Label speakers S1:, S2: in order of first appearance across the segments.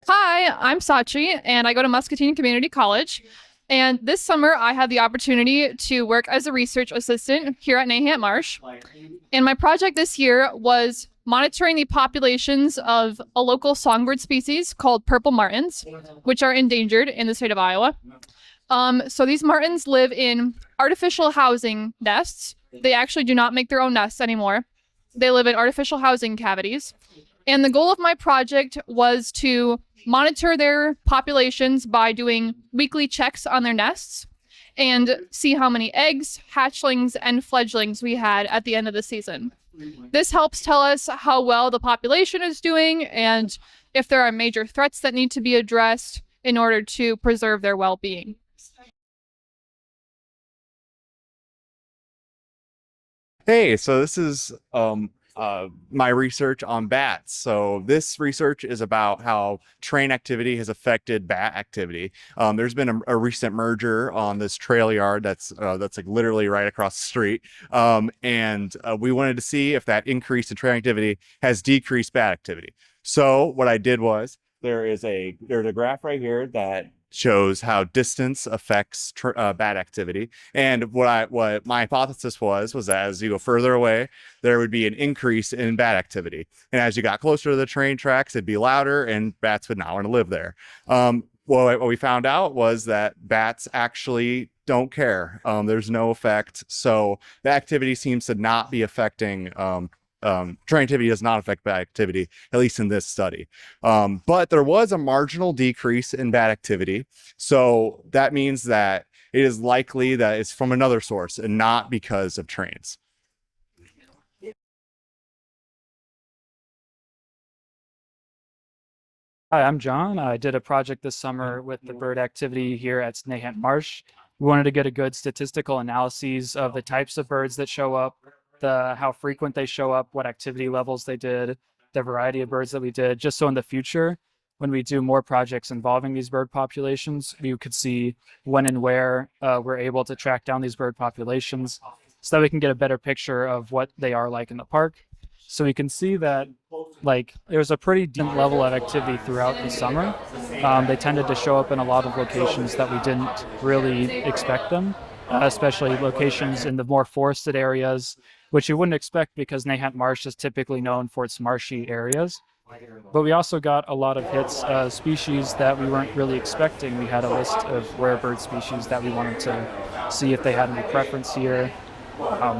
S1: Hi, I'm Sachi, and I go to Muscatine Community College. And this summer, I had the opportunity to work as a research assistant here at Nahant Marsh. And my project this year was monitoring the populations of a local songbird species called purple martins, which are endangered in the state of Iowa. So these martins live in artificial housing nests. They actually do not make their own nests anymore. They live in artificial housing cavities. And the goal of my project was to monitor their populations by doing weekly checks on their nests and see how many eggs, hatchlings, and fledglings we had at the end of the season. This helps tell us how well the population is doing and if there are major threats that need to be addressed in order to preserve their well-being.
S2: Hey, so this is my research on bats. So this research is about how train activity has affected bat activity. There's been a recent merger on this trail yard that's like literally right across the street, and we wanted to see if that increase in train activity has decreased bat activity. So what I did was there's a graph right here that shows how distance affects bat activity. And what my hypothesis was that as you go further away, there would be an increase in bat activity. And as you got closer to the train tracks, it'd be louder and bats would not want to live there. Well, what we found out was that bats actually don't care. There's no effect. So the activity seems to not be affecting train activity does not affect bat activity, at least in this study. But there was a marginal decrease in bat activity. So that means that it is likely that it's from another source and not because of trains.
S3: Hi, I'm John. I did a project this summer with the bird activity here at Nahant Marsh. We wanted to get a good statistical analysis of the types of birds that show up, how frequent they show up, what activity levels they did, the variety of birds that we did, just so in the future, when we do more projects involving these bird populations, we could see when and where we're able to track down these bird populations so that we can get a better picture of what they are like in the park. So we can see that there's a pretty decent level of activity throughout the summer. They tended to show up in a lot of locations that we didn't really expect them, especially locations in the more forested areas, which you wouldn't expect because Nahant Marsh is typically known for its marshy areas. But we also got a lot of hits, species that we weren't really expecting. We had a list of rare bird species that we wanted to see if they had any preference here.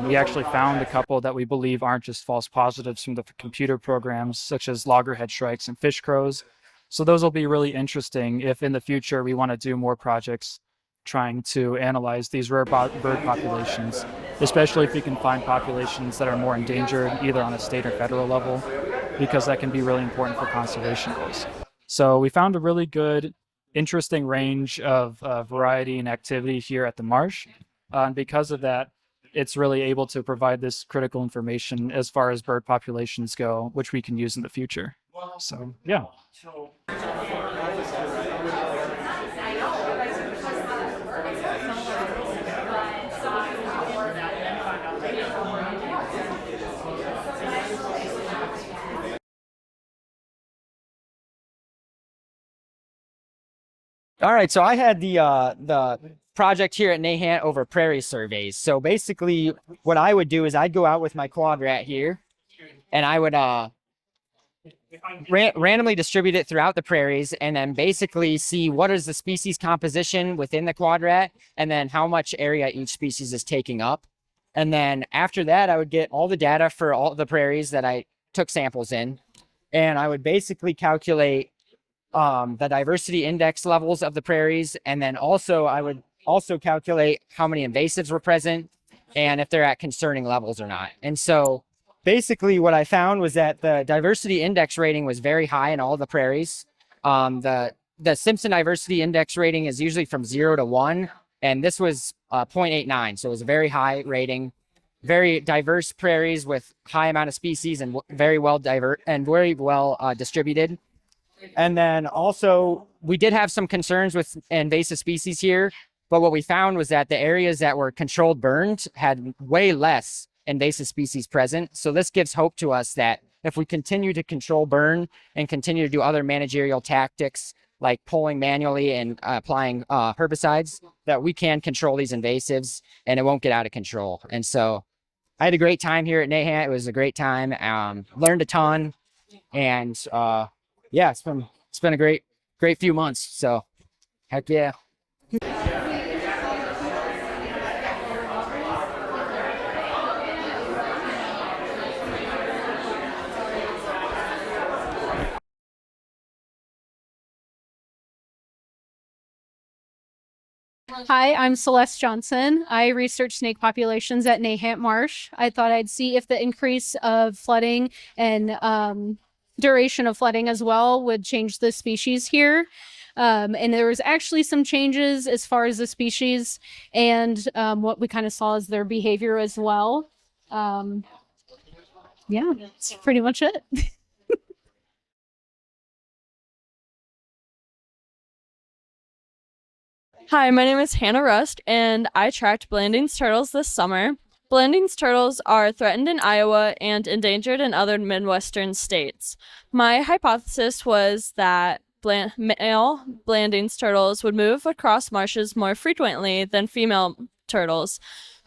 S3: We actually found a couple that we believe aren't just false positives from the computer programs, such as loggerhead shrikes and fish crows. So those will be really interesting if in the future we want to do more projects trying to analyze these rare bird populations, especially if we can find populations that are more endangered, either on a state or federal level, because that can be really important for conservation goals. So we found a really good, interesting range of variety and activity here at the marsh. And because of that, it's really able to provide this critical information as far as bird populations go, which we can use in the future. So, yeah.
S4: All right, so I had the project here at Nahant over prairie surveys. So basically, what I would do is I'd go out with my quad rat here, and I would randomly distribute it throughout the prairies, and then basically see what is the species composition within the quad rat, and then how much area each species is taking up. And then after that, I would get all the data for all the prairies that I took samples in, and I would basically calculate the diversity index levels of the prairies. And then also I would also calculate how many invasives were present and if they're at concerning levels or not. And so basically what I found was that the diversity index rating was very high in all the prairies. The Simpson diversity index rating is usually from 0 to 1, and this was 0.89. So it was a very high rating, very diverse prairies with high amount of species and very well distributed. And then also, we did have some concerns with invasive species here, but what we found was that the areas that were controlled burned had way less invasive species present. So this gives hope to us that if we continue to control burn and continue to do other managerial tactics like pulling manually and applying herbicides, that we can control these invasives and it won't get out of control. And so I had a great time here at Nahant. It was a great time. Learned a ton, and yeah, it's been a great few months. So heck yeah.
S5: Hi, I'm Celeste Johnson. I research snake populations at Nahant Marsh. I thought I'd see if the increase of flooding and duration of flooding as well would change the species here. And there was actually some changes as far as the species and what we kind of saw as their behavior as well. Yeah, that's pretty much it.
S6: Hi, my name is Hannah Rust, and I tracked Blanding's turtles this summer. Blanding's turtles are threatened in Iowa and endangered in other Midwestern states. My hypothesis was that male Blanding's turtles would move across marshes more frequently than female turtles.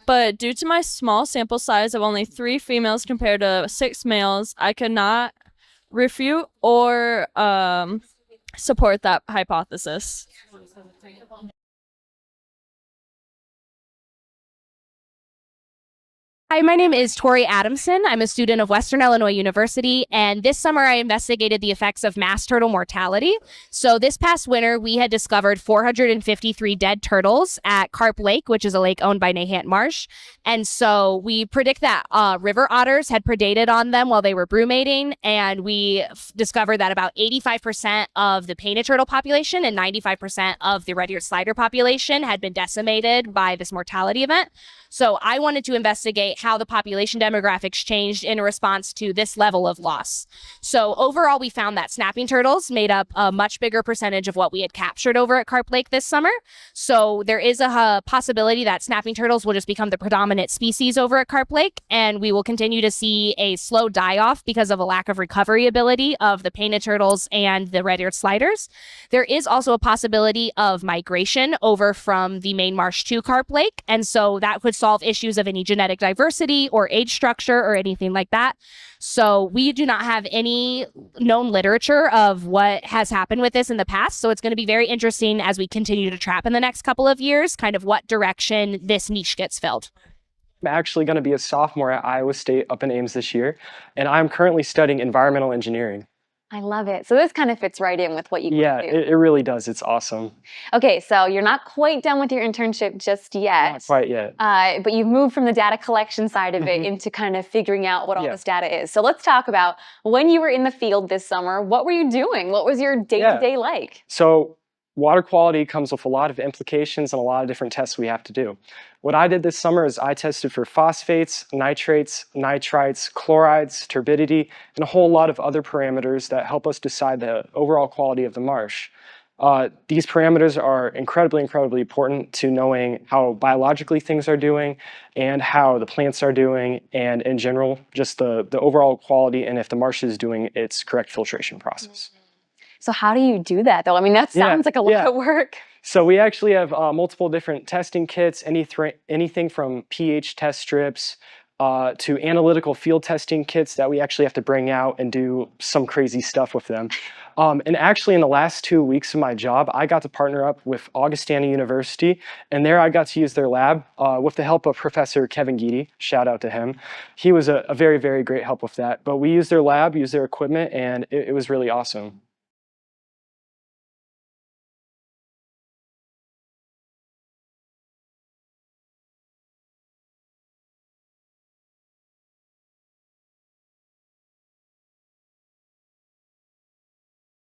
S6: But due to my small sample size of only 3 females compared to 6 males, I could not refute or support that hypothesis.
S7: Hi, my name is Tori Adamson. I'm a student of Western Illinois University, and this summer I investigated the effects of mass turtle mortality. So this past winter, we had discovered 453 dead turtles at Carp Lake, which is a lake owned by Nahant Marsh. And so we predict that river otters had predated on them while they were brumating, and we discovered that about 85% of the painted turtle population and 95% of the red-eared slider population had been decimated by this mortality event. So I wanted to investigate how the population demographics changed in response to this level of loss. So overall, we found that snapping turtles made up a much bigger percentage of what we had captured over at Carp Lake this summer. So there is a possibility that snapping turtles will just become the predominant species over at Carp Lake, and we will continue to see a slow die-off because of a lack of recovery ability of the painted turtles and the red-eared sliders. There is also a possibility of migration over from the main marsh to Carp Lake, and so that could solve issues of any genetic diversity or age structure or anything like that. So we do not have any known literature of what has happened with this in the past. So it's going to be very interesting as we continue to trap in the next couple of years, kind of what direction this niche gets filled.
S8: I'm actually going to be a sophomore at Iowa State up in Ames this year, and I'm currently studying environmental engineering.
S9: I love it. So this kind of fits right in with what you do.
S8: Yeah, it really does. It's awesome.
S9: Okay, so you're not quite done with your internship just yet.
S8: Not quite yet.
S9: But you've moved from the data collection side of it into kind of figuring out what all this data is. So let's talk about when you were in the field this summer, what were you doing? What was your day-to-day like?
S8: So water quality comes with a lot of implications and a lot of different tests we have to do. What I did this summer is I tested for phosphates, nitrates, nitrites, chlorides, turbidity, and a whole lot of other parameters that help us decide the overall quality of the marsh. These parameters are incredibly important to knowing how biologically things are doing and how the plants are doing, and in general, just the overall quality and if the marsh is doing its correct filtration process.
S9: So how do you do that though? I mean, that sounds like a lot of work.
S8: So we actually have multiple different testing kits, anything from pH test strips to analytical field testing kits that we actually have to bring out and do some crazy stuff with them. And actually in the last 2 weeks of my job, I got to partner up with Augustana University, and there I got to use their lab with the help of Professor Kevin Geedy. Shout out to him. He was a very great help with that. But we used their lab, used their equipment, and it was really awesome.